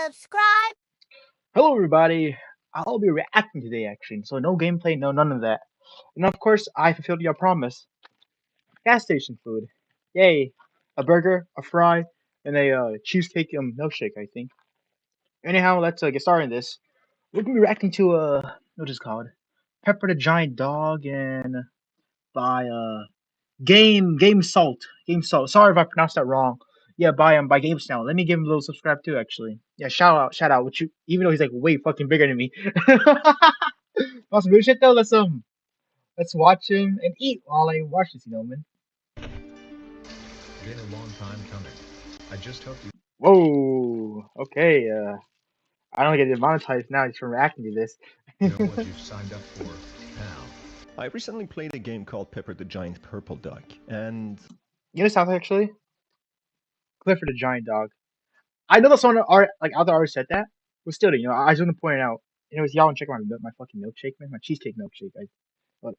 subscribe. Hello everybody, I'll be reacting today actually, so no gameplay, no none of that. And of course, I fulfilled your promise. Gas station food. Yay. A burger, a fry, and a cheesecake milkshake, I think. Anyhow, let's get started on this. We're gonna be reacting to what is it called? Pepper the Giant Dog and by Game Salt. Game Salt. Sorry if I pronounced that wrong. Yeah, by Game Salt. Let me give him a little subscribe too actually. Yeah, shout out, which you even though he's like way fucking bigger than me. Want some real shit though? Let's watch him and eat while I watch this, man. Been a long time coming. I just hope you Whoa. Okay. I don't get demonetized now just from reacting to this. know what you've signed up for, pal. I recently played a game called Pepper the Giant Purple Duck, and You know, sounds actually Clifford the Giant Dog. I know that someone like other artists said that, but still, I just want to point it out. Y'all want to check out my fucking milkshake, man, my cheesecake milkshake. But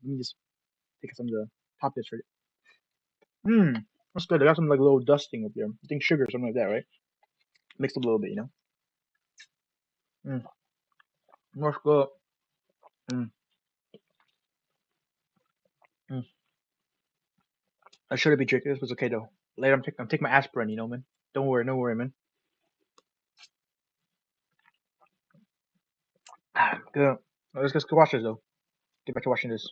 let me just take some of the top bits for it. That's good. I got some like little dusting up there. I think sugar or something like that, right? Mixed up a little bit, That's good. Mm. Mm. I shouldn't be drinking this, but it's okay though. Later, I'm taking my aspirin, man. Don't worry, man. Good. Let's go watch this though. Get back to watching this.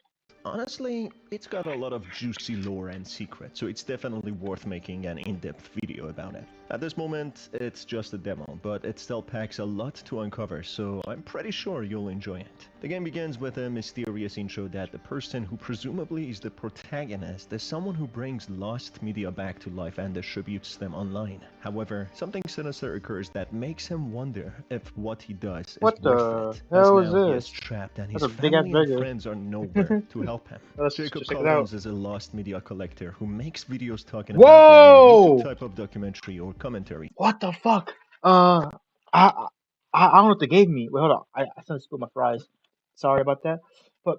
honestly, it's got a lot of juicy lore and secrets, so it's definitely worth making an in-depth video about it. At this moment, it's just a demo, but it still packs a lot to uncover, so I'm pretty sure you'll enjoy it. The game begins with a mysterious intro that the person who presumably is the protagonist is someone who brings lost media back to life and distributes them online. However, something sinister occurs that makes him wonder if what he does is What the worth it, hell as is now he this? is trapped and his That's a big ass family and burger. friends are nowhere to help him. Let's Jacob check it out. Collins is a lost media collector who makes videos talking Whoa! about a YouTube type of documentary or commentary. What the fuck? I don't know what they gave me. Wait, hold on. I accidentally spilled my fries. Sorry about that. But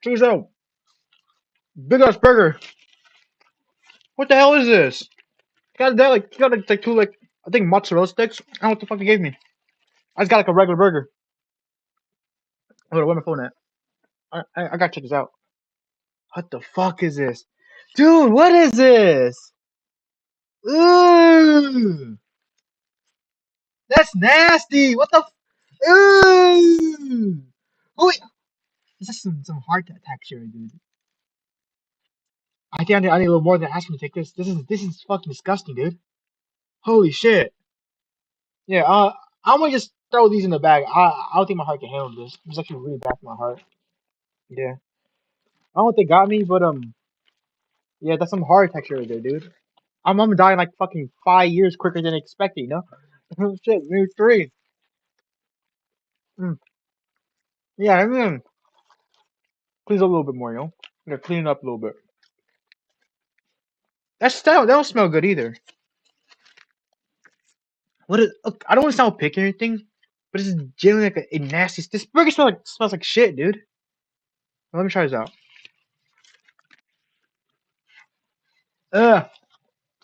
check this out. Big ass burger. What the hell is this? Got two like I think mozzarella sticks. I don't know what the fuck they gave me. I just got like a regular burger. Hold on, where's my phone at? I gotta check this out. What the fuck is this? Dude, what is this? Ooh! That's nasty! What the Ooh! Who This is some heart texture, dude. I think I need a little more than asking to take this. This is fucking disgusting, dude. Holy shit. Yeah, I'm gonna just throw these in the bag. I don't think my heart can handle this. It's actually really bad for my heart. Yeah. I don't know what they got me, but yeah, that's some hard texture right there, dude. I'm dying like fucking 5 years quicker than expected, Shit, maybe 3. Mm. Yeah, I mean, please a little bit more, Yeah, clean it up a little bit. That don't smell good either. Look, I don't want to sound picky or anything, but this is genuinely like a nasty. This burger smells like shit, dude. Let me try this out. Ugh,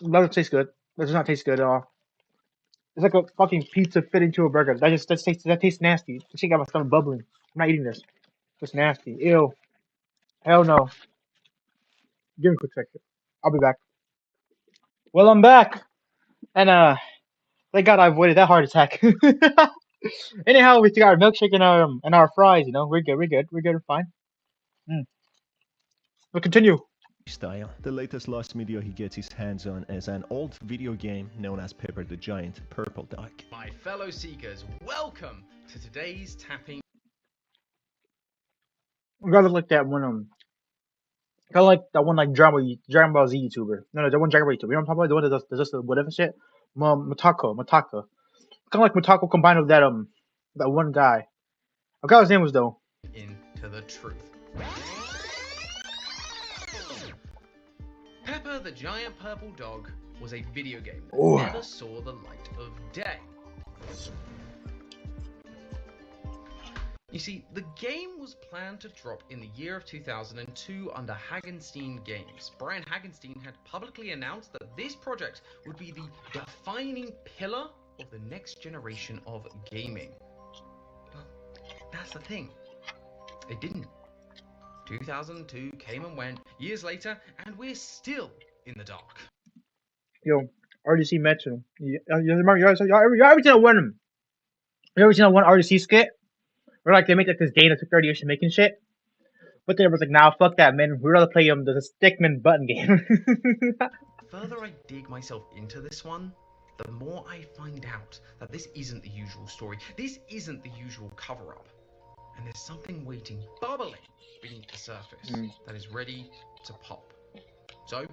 that doesn't taste good. That does not taste good at all. It's like a fucking pizza fit into a burger. That tastes nasty. That shit got my stomach bubbling. I'm not eating this. It's nasty. Ew. Hell no. Give me a quick second. I'll be back. Well, I'm back, and thank God I avoided that heart attack. Anyhow, we got our milkshake and our fries. We're good. We're fine. We'll continue. Style. The latest lost media he gets his hands on is an old video game known as Pepper the Giant Purple Duck. My fellow seekers, welcome to today's tapping. Gotta look like that one kind of like that one like Dragon Ball Z YouTuber. No, that one Dragon Ball YouTuber. You know what I'm talking about? The one that does the whatever shit. Matako. Kind of like Matako combined with that one guy. I forgot his name was though. Into the truth. Pepper the Giant Purple Dog was a video game that Ooh. never saw the light of day. You see, the game was planned to drop in the year of 2002 under Hagenstein Games. Brian Hagenstein had publicly announced that this project would be the defining pillar of the next generation of gaming. Well, that's the thing. It didn't. 2002 came and went, years later, and we're still in the dark. Yo, RDC Metro. You ever seen that one? You ever seen that one RDC skit where like they make like this game that took 30 years to making shit, but then it was like, nah, fuck that, man. We'd rather play the Stickman button game. The further I dig myself into this one, the more I find out that this isn't the usual story. This isn't the usual cover-up. And there's something waiting, bubbling beneath the surface that is ready to pop. So,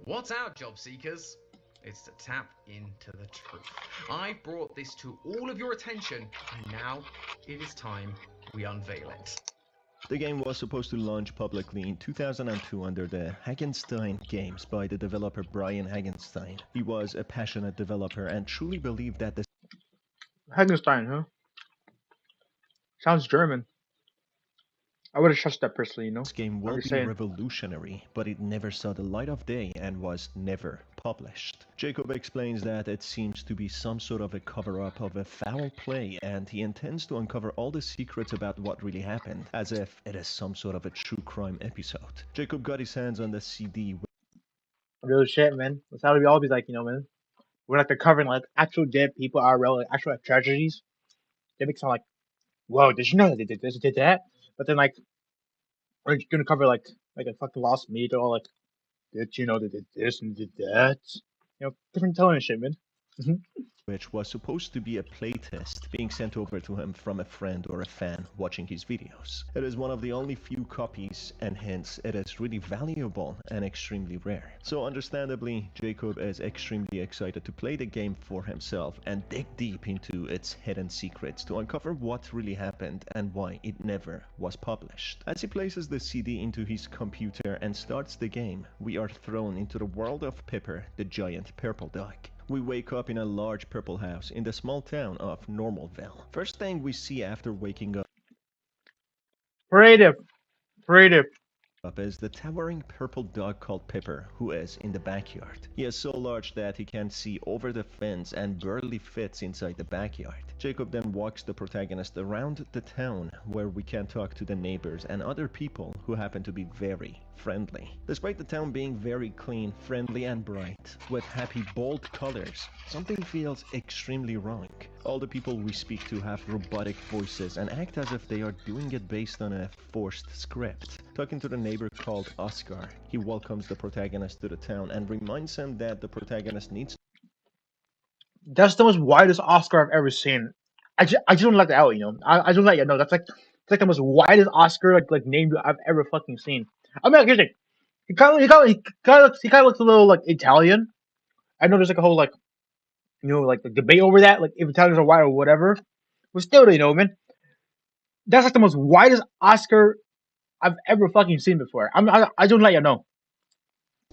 what's our job, seekers? It's to tap into the truth. I brought this to all of your attention, and now it is time we unveil it. The game was supposed to launch publicly in 2002 under the Hagenstein Games by the developer Brian Hagenstein. He was a passionate developer and truly believed that the Hagenstein, huh? Sounds German. I would have trusted that personally, you know? this game will be revolutionary, but it never saw the light of day and was never published. Jacob explains that it seems to be some sort of a cover-up of a foul play, and he intends to uncover all the secrets about what really happened, as if it is some sort of a true crime episode. Jacob got his hands on the CD. Real shit, man. That's how we always like, you know, man. We're like they're covering like actual dead people, IRL, like actual like, tragedies. They make it sound like, whoa, did you know that they did this, did that? But then like, we're gonna cover like a fucking lost meat or like, did you know they did this and did that? You know, different tone and shit, man. Which was supposed to be a playtest being sent over to him from a friend or a fan watching his videos. It is one of the only few copies, and hence it is really valuable and extremely rare. So understandably, Jacob is extremely excited to play the game for himself and dig deep into its hidden secrets to uncover what really happened and why it never was published. As he places the CD into his computer and starts the game, we are thrown into the world of Pepper, the giant purple dog. We wake up in a large purple house in the small town of Normalville. First thing we see after waking up Creative. is the towering purple dog called Pepper, who is in the backyard. He is so large that he can see over the fence and barely fits inside the backyard. Jacob then walks the protagonist around the town, where we can talk to the neighbors and other people who happen to be very friendly. Despite the town being very clean, friendly and bright, with happy bold colors, something feels extremely wrong. All the people we speak to have robotic voices and act as if they are doing it based on a forced script. Talking to the neighbor called Oscar, he welcomes the protagonist to the town and reminds him that the protagonist needs. That's the most widest Oscar I've ever seen. I just don't let that out, you know. I don't let you know. That's like it's like the most widest Oscar like name I've ever fucking seen. I mean, like, here's the thing. He kind of looks a little like Italian. I know there's like a whole like you know like the debate over that, like if Italians are white or whatever. But still, you know, man, that's like the most widest Oscar I've ever fucking seen before. I don't let you know.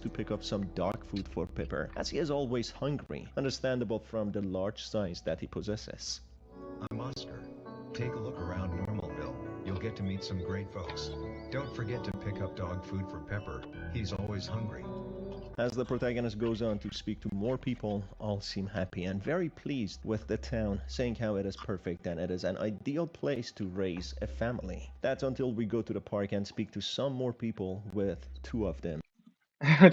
To pick up some dog food for Pepper, as he is always hungry, understandable from the large size that he possesses. I'm Oscar. Take a look around Normalville. You'll get to meet some great folks. Don't forget to pick up dog food for Pepper. He's always hungry. As the protagonist goes on to speak to more people, all seem happy and very pleased with the town, saying how it is perfect and it is an ideal place to raise a family. That's until we go to the park and speak to some more people, with two of them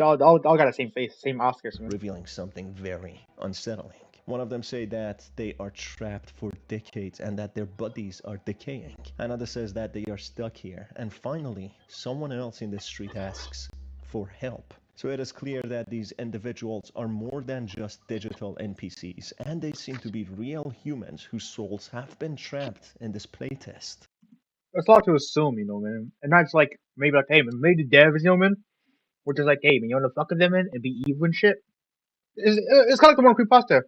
all got the same face, same Oscars, man. revealing something very unsettling. One of them say that they are trapped for decades and that their bodies are decaying. Another says that they are stuck here. And finally, someone else in the street asks for help. So it is clear that these individuals are more than just digital NPCs, and they seem to be real humans whose souls have been trapped in this playtest. It's a lot to assume, you know, man. And not just like maybe like, hey, man, maybe the devs, you know, man. We're just like, hey, man, you want to fuck with them, man, and be evil and shit. It's kind of like the one creepypasta.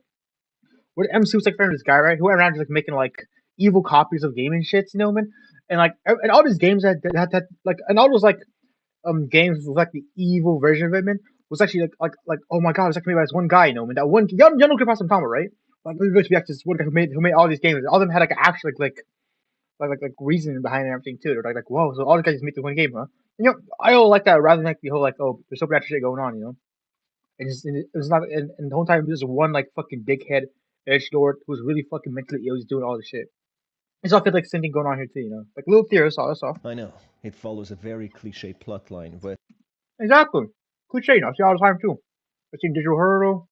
Where MC was like friend of this guy, right? Who went around just like making like evil copies of gaming shits, you know, man. And like, and all these games that like, and all those like games with like the evil version of it, man, was actually like oh my god, it was like made by this one guy, you know, man. That one, y'all know creepypasta I'm talking about, right? Like, there's actually this one guy who made all these games. All of them had like actual like reasoning behind it and everything too. They're like whoa, so all the guys just made the one game, huh? You know, I all like that rather than like the whole like, oh, there's supernatural shit going on, you know. And it was not, and the whole time it was just one like fucking dickhead Edge Lord, who's really fucking mentally ill, he's doing all this shit. It's all feel like something going on here too, you know. Like little theory, that's all. That's all. I know, it follows a very cliche plotline with Exactly. Cliche, you know. I see all the time too. I seen Digital Hurdle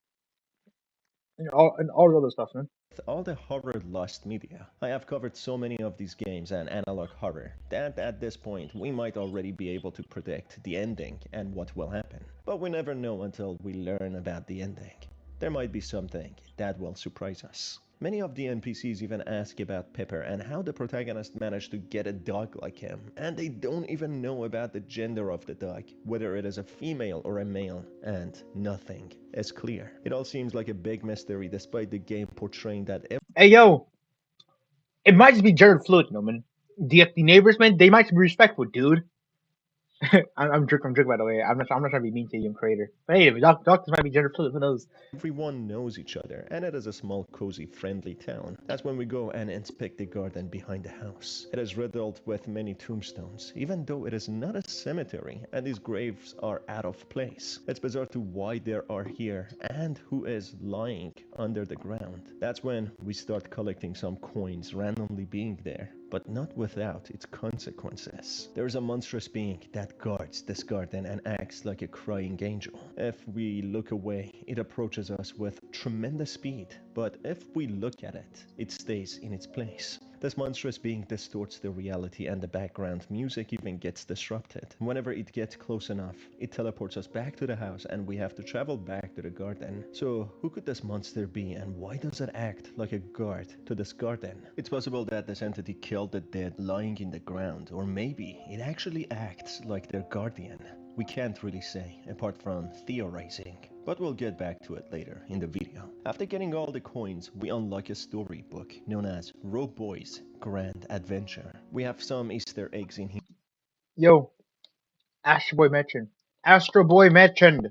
and all the other stuff, man. all the horror lost media. I have covered so many of these games and analog horror that at this point we might already be able to predict the ending and what will happen. But we never know until we learn about the ending. There might be something that will surprise us. Many of the NPCs even ask about Pepper and how the protagonist managed to get a dog like him, and they don't even know about the gender of the dog, whether it is a female or a male, and nothing is clear. It all seems like a big mystery despite the game portraying that Hey yo, it might just be gender fluid, you know, man. The neighbors, man, they might be respectful, dude. I'm drunk. I'm drunk, by the way. I'm not trying to be mean to you, creator. But hey, doctors might be gender fluid. Who knows? everyone knows each other, and it is a small, cozy, friendly town. That's when we go and inspect the garden behind the house. It is riddled with many tombstones, even though it is not a cemetery, and these graves are out of place. It's bizarre to why there are here, and who is lying under the ground. That's when we start collecting some coins randomly being there, but not without its consequences. There is a monstrous being that guards this garden and acts like a crying angel. If we look away, it approaches us with tremendous speed, but if we look at it, it stays in its place. This monstrous being distorts the reality and the background music even gets disrupted. Whenever it gets close enough, it teleports us back to the house and we have to travel back to the garden. So who could this monster be and why does it act like a guard to this garden? It's possible that this entity killed the dead lying in the ground, or maybe it actually acts like their guardian. We can't really say, apart from theorizing, but we'll get back to it later in the video. After getting all the coins, we unlock a storybook known as Rogue Boy's Grand Adventure. We have some Easter eggs in here. Yo, Astro Boy mentioned. Astro Boy mentioned.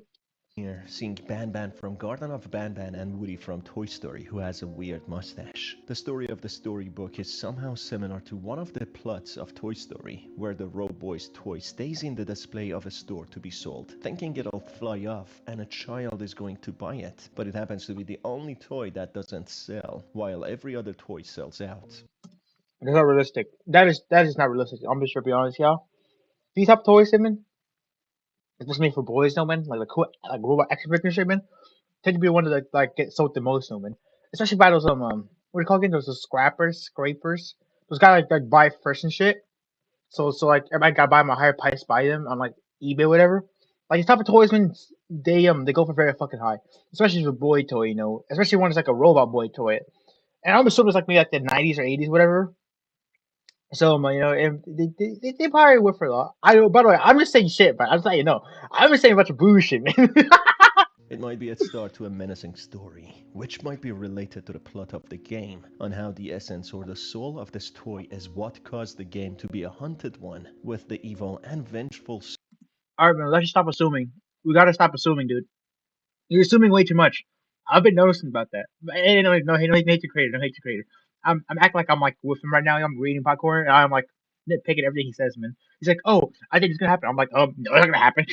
Seeing Ban Ban from Garden of Banban and Woody from Toy Story, who has a weird mustache. The story of the storybook is somehow similar to one of the plots of Toy Story, where the Rogue Boy's toy stays in the display of a store to be sold, thinking it'll fly off and a child is going to buy it, but it happens to be the only toy that doesn't sell, while every other toy sells out. It's not realistic. That is not realistic. I'm just gonna be honest, y'all. These type of toys, man, it's just made for boys, no man. Like cool, like robot action figure shit, man. Tend to be one of the like get sold the most, no man. Especially by those what do you call it again? Those scrapers. Those guys like buy first and shit. So like everybody got buy them a higher price, buy them on like eBay or whatever. Like these type of toys, man, they go for very fucking high. Especially for boy toy, you know. Especially one that's like a robot boy toy. And I'm assuming it's like maybe like the 90s or 80s, whatever. So, you know, they probably went for a lot. I know. By the way, I'm just saying shit, but I'm just letting you know. I'm just saying a bunch of bullshit, man. It might be a start to a menacing story, which might be related to the plot of the game, on how the essence or the soul of this toy is what caused the game to be a haunted one, with the evil and vengeful. Alright, man, let's just stop assuming. We gotta stop assuming, dude. You're assuming way too much. I've been noticing about that. Hey, no hate to creator, no hate to creator. I'm acting like I'm like with him right now. I'm reading popcorn, and I'm like nitpicking everything he says, man. He's like, "Oh, I think it's gonna happen." I'm like, "Oh, no, it's not gonna happen.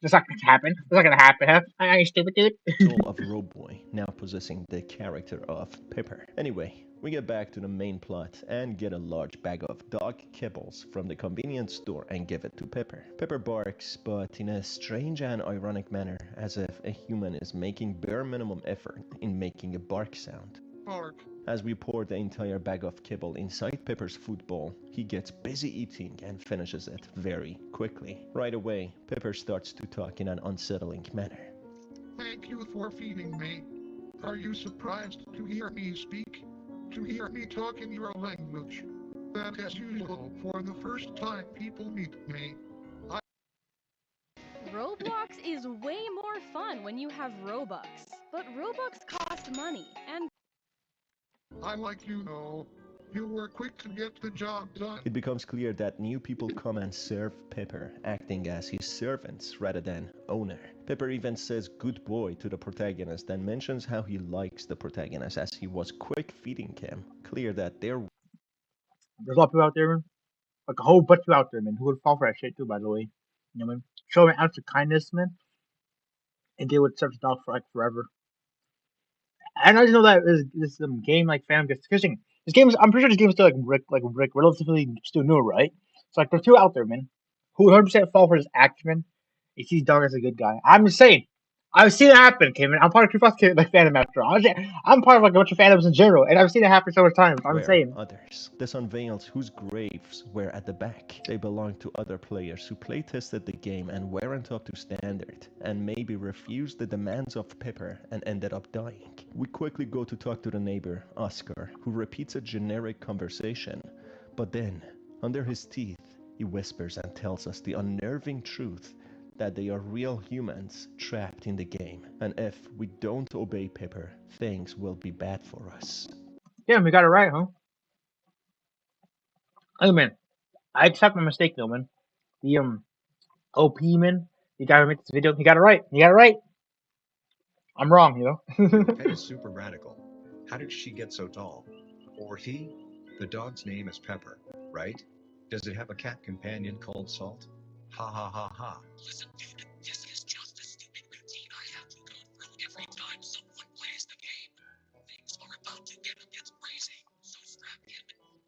It's not gonna happen. It's not gonna happen, huh? I ain't stupid, dude." Soul of Rogue Boy, now possessing the character of Pepper. Anyway, we get back to the main plot and get a large bag of dog kibbles from the convenience store and give it to Pepper. Pepper barks, but in a strange and ironic manner, as if a human is making bare minimum effort in making a bark sound. Bark. As we pour the entire bag of kibble inside Pepper's food bowl, he gets busy eating and finishes it very quickly. Right away, Pepper starts to talk in an unsettling manner. Thank you for feeding me. Are you surprised to hear me speak? To hear me talk in your language? That as usual, for the first time people meet me. Roblox is way more fun when you have Robux. But Robux cost money, and I like you know. You were quick to get the job done. It becomes clear that new people come and serve Pepper, acting as his servants rather than owner. Pepper even says good boy to the protagonist and mentions how he likes the protagonist as he was quick feeding him. Clear that they're There's a lot of people out there, man. Like a whole bunch of people out there, man, who would fall for that shit too. By the way, you know, man, show an ounce of kindness, man, and they would serve the dog for like forever. And I just know that this game like fandom gets fishing. This game is, I'm pretty sure this game is still like relatively still new, right? So like there's two out there, man, who 100% fall for this act, man. He sees Dog as a good guy. I'm just saying. I've seen it happen, Kevin. I'm part of Creepypasta like fandom after all. I'm part of like a bunch of fandoms in general, and I've seen it happen so much times. I'm Where saying. others. This unveils whose graves were at the back. They belonged to other players who playtested the game and weren't up to standard, and maybe refused the demands of Pepper and ended up dying. We quickly go to talk to the neighbor, Oscar, who repeats a generic conversation, but then, under his teeth, he whispers and tells us the unnerving truth that they are real humans trapped in the game, and if we don't obey Pepper, things will be bad for us. Yeah, we got it right, huh? Hey man, I accept my mistake though, man. The OP man, the guy who made this video, he got it right. He got it right. I'm wrong, you know. Pet is super radical. How did she get so tall? Or he? The dog's name is Pepper, right? Does it have a cat companion called Salt? Ha ha ha ha. Listen, dude, this is just a stupid routine I have to go through every time someone plays the game. Things are about to get a bit crazy, so strap in.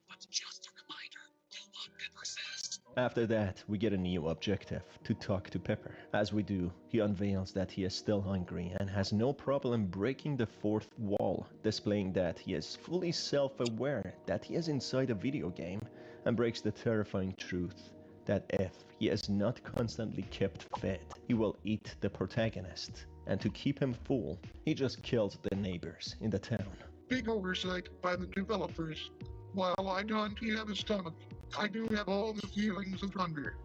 But just a reminder, do what Pepper says. After that, we get a new objective, to talk to Pepper. As we do, he unveils that he is still hungry and has no problem breaking the fourth wall, displaying that he is fully self-aware that he is inside a video game, and breaks the terrifying truth that if he is not constantly kept fed, he will eat the protagonist. And to keep him full, he just kills the neighbors in the town. Big oversight by the developers. While I don't have a stomach, I do have all the feelings of hunger.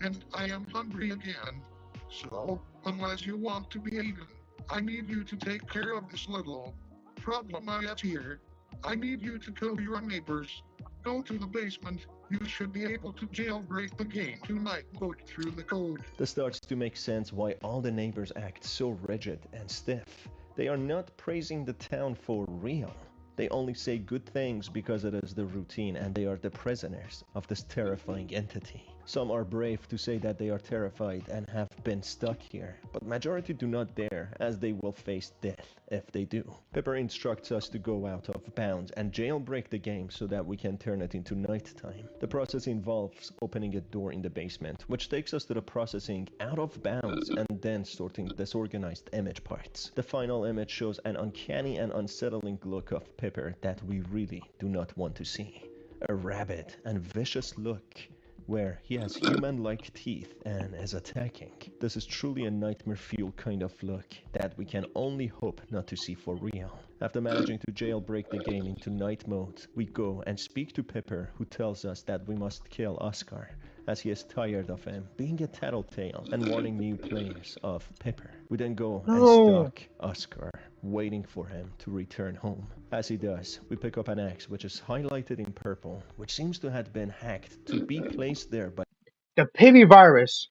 And I am hungry again. So, unless you want to be eaten, I need you to take care of this little problem I have here. I need you to kill your neighbors. Go to the basement. You should be able to jailbreak the game tonight. Vote through the code. This starts to make sense why all the neighbors act so rigid and stiff. They are not praising the town for real. They only say good things because it is the routine and they are the prisoners of this terrifying entity. Some are brave to say that they are terrified and have been stuck here, but majority do not dare, as they will face death if they do. Pepper instructs us to go out of bounds and jailbreak the game so that we can turn it into nighttime. The process involves opening a door in the basement, which takes us to the processing out of bounds and then sorting disorganized image parts. The final image shows an uncanny and unsettling look of Pepper that we really do not want to see. A rabid and vicious look where he has human-like teeth and is attacking. This is truly a nightmare fuel kind of look that we can only hope not to see for real. After managing to jailbreak the game into night mode, we go and speak to Pepper, who tells us that we must kill Oscar, as he is tired of him being a tattletale and warning new players of Pepper. We then go and stalk Oscar, waiting for him to return home. As he does, we pick up an axe which is highlighted in purple, which seems to have been hacked to be placed there by The Pivy virus.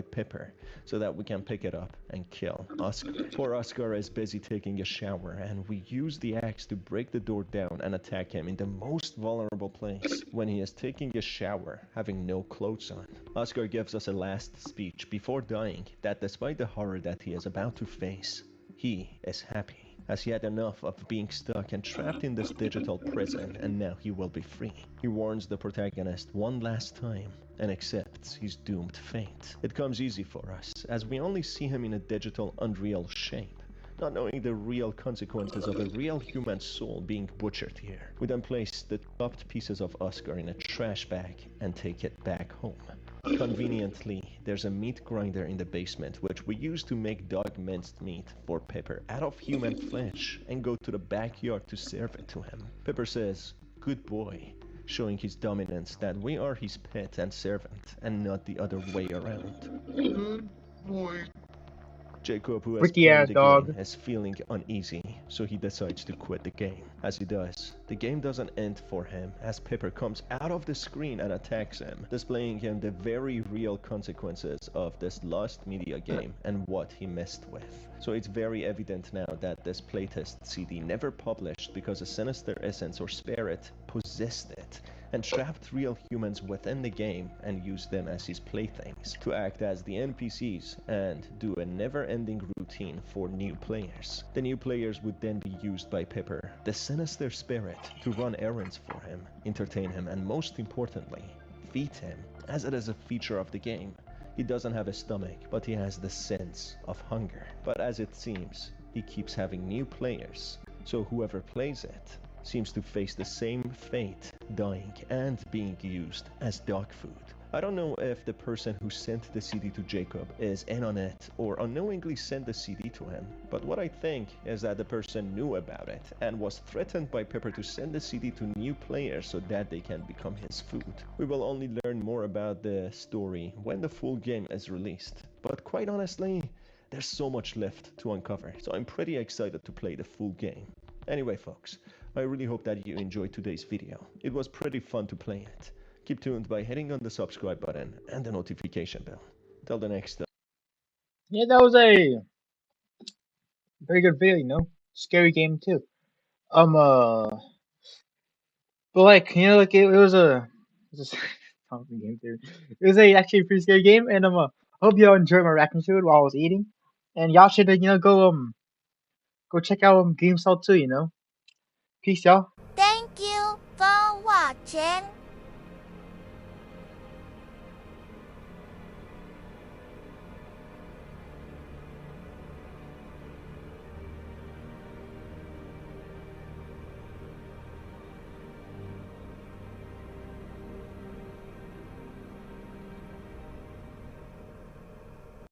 Pepper, so that we can pick it up and kill Oscar. Poor Oscar is busy taking a shower, and we use the axe to break the door down and attack him in the most vulnerable place, when he is taking a shower, having no clothes on. Oscar gives us a last speech before dying that despite the horror that he is about to face, he is happy, as he had enough of being stuck and trapped in this digital prison, and now he will be free. He warns the protagonist one last time and accepts his doomed fate. It comes easy for us, as we only see him in a digital unreal shape, not knowing the real consequences of a real human soul being butchered here. We then place the chopped pieces of Oscar in a trash bag and take it back home. Conveniently, there's a meat grinder in the basement which we use to make dog minced meat for Pepper out of human flesh and go to the backyard to serve it to him. Pepper says, "Good boy," showing his dominance that we are his pet and servant and not the other way around. Good boy. Jacob, who has Freaky played ass the dog. game, is feeling uneasy, so he decides to quit the game. As he does, the game doesn't end for him, as Pepper comes out of the screen and attacks him, displaying him the very real consequences of this lost media game and what he messed with. So it's very evident now that this playtest CD never published because a sinister essence or spirit possessed it, and trapped real humans within the game and used them as his playthings to act as the NPCs and do a never-ending routine for new players. The new players would then be used by Pepper, the sinister spirit, to run errands for him, entertain him, and most importantly, feed him, as it is a feature of the game. He doesn't have a stomach, but he has the sense of hunger. But as it seems, he keeps having new players, so whoever plays it seems to face the same fate, dying and being used as dog food. I don't know if the person who sent the CD to Jacob is in on it or unknowingly sent the CD to him, but what I think is that the person knew about it and was threatened by Pepper to send the CD to new players so that they can become his food. We will only learn more about the story when the full game is released, but quite honestly, there's so much left to uncover, so I'm pretty excited to play the full game. Anyway folks, I really hope that you enjoyed today's video. It was pretty fun to play it. Keep tuned by hitting on the subscribe button and the notification bell. Till the next time. Yeah, that was a very good video, you know? Scary game too. But like, you know, like it was a something game too. It was a actually a pretty scary game, and hope y'all enjoyed my reaction to it while I was eating. And y'all should go check out GameStop too, you know. Peace, y'all. Thank you for watching.